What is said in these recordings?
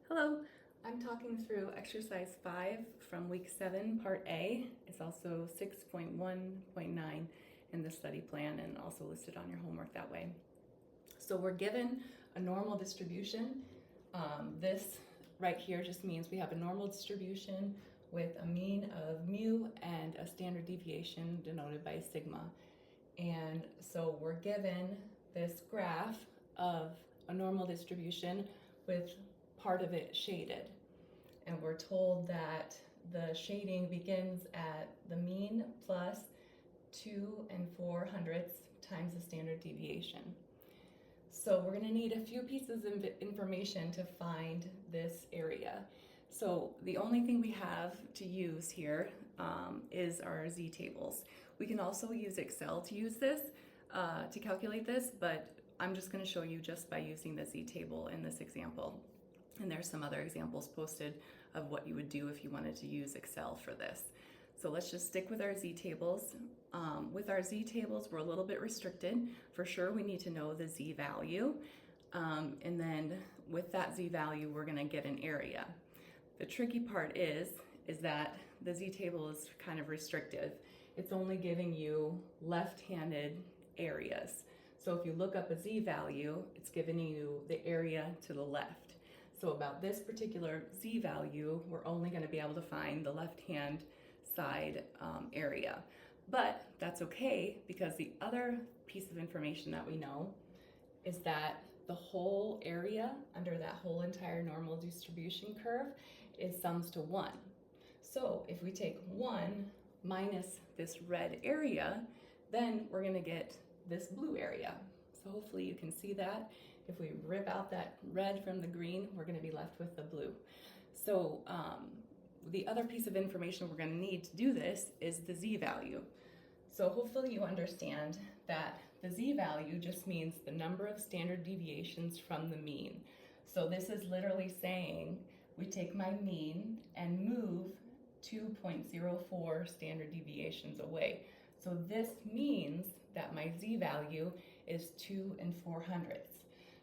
Hello, I'm talking through exercise 5 from week 7, part A. It's also 6.1.9 in the study plan and also listed on your homework that way. So we're given a normal distribution. This right here just means we have a normal distribution with a mean of mu and a standard deviation denoted by sigma. And so we're given this graph of a normal distribution with part of it shaded. And we're told that the shading begins at the mean plus 2 4/100 times the standard deviation. So we're going to need a few pieces of information to find this area. So the only thing we have to use here is our z-tables. We can also use Excel to use this, to calculate this, but I'm just going to show you just by using the z-table in this example. And there's some other examples posted of what you would do if you wanted to use Excel for this. So let's just stick with our z-tables. With our z-tables, we're a little bit restricted. For sure, we need to know the z-value. And then with that z-value, we're gonna get an area. The tricky part is that the z-table is kind of restrictive. It's only giving you left-handed areas. So if you look up a z-value, it's giving you the area to the left. So about this particular z-value, we're only going to be able to find the left-hand side area. But that's okay, because the other piece of information that we know is that the whole area under that whole entire normal distribution curve is sums to 1. So if we take 1 minus this red area, then we're going to get this blue area. So hopefully you can see that. If we rip out that red from the green, we're going to be left with the blue. So the other piece of information we're going to need to do this is the z-value. So hopefully you understand that the z-value just means the number of standard deviations from the mean. So this is literally saying we take my mean and move 2.04 standard deviations away. So this means that my z-value is 2 4/100.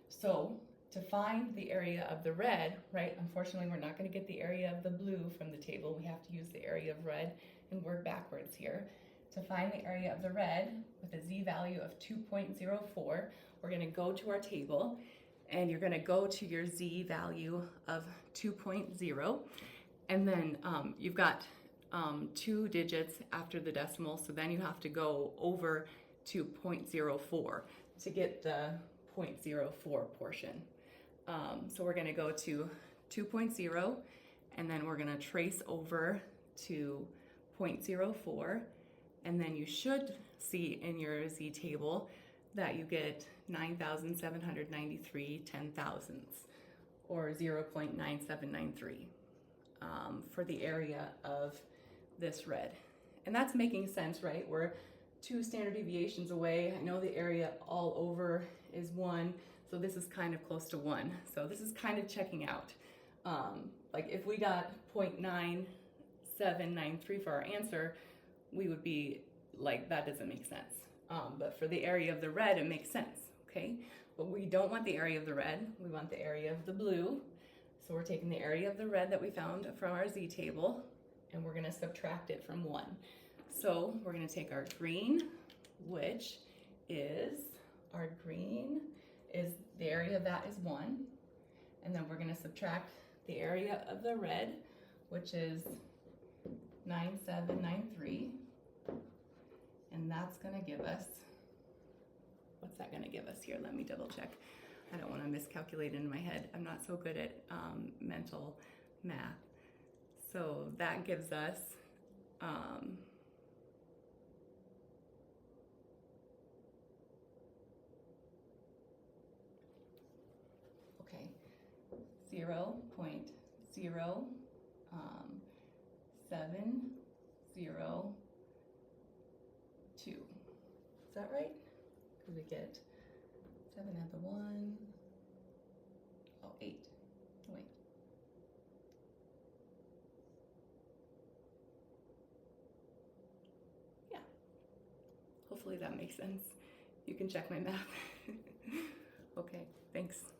So to find the area of the red, right, unfortunately we're not going to get the area of the blue from the table. We have to use the area of red and work backwards here. To find the area of the red with a z-value of 2.04, we're going to go to our table and you're going to go to your z-value of 2.0, and then you've got 2 digits after the decimal, so then you have to go over to 0.04 to get the 0.04 portion. So we're going to go to 2.0, and then we're going to trace over to 0.04, and then you should see in your z-table that you get 9,793 10,000ths, or 0.9793 for the area of this red. And that's making sense, right? We're 2 standard deviations away. I know the area all over is 1, so this is kind of close to 1. So this is kind of checking out. Like if we got 0.9793 for our answer, we would be like, that doesn't make sense. But for the area of the red, it makes sense, okay? But we don't want the area of the red, we want the area of the blue. So we're taking the area of the red that we found from our z-table, and we're gonna subtract it from 1. So we're going to take our green, which is, our green is, the area of that is 1. And then we're going to subtract the area of the red, which is 9,793. And that's going to give us, what's that going to give us here? Let me double check. I don't want to miscalculate in my head. I'm not so good at mental math. So that gives us, okay, 0.0702. Is that right? Because we get 7 at the 1, 8. Wait. Yeah. Hopefully that makes sense. You can check my math. Okay, thanks.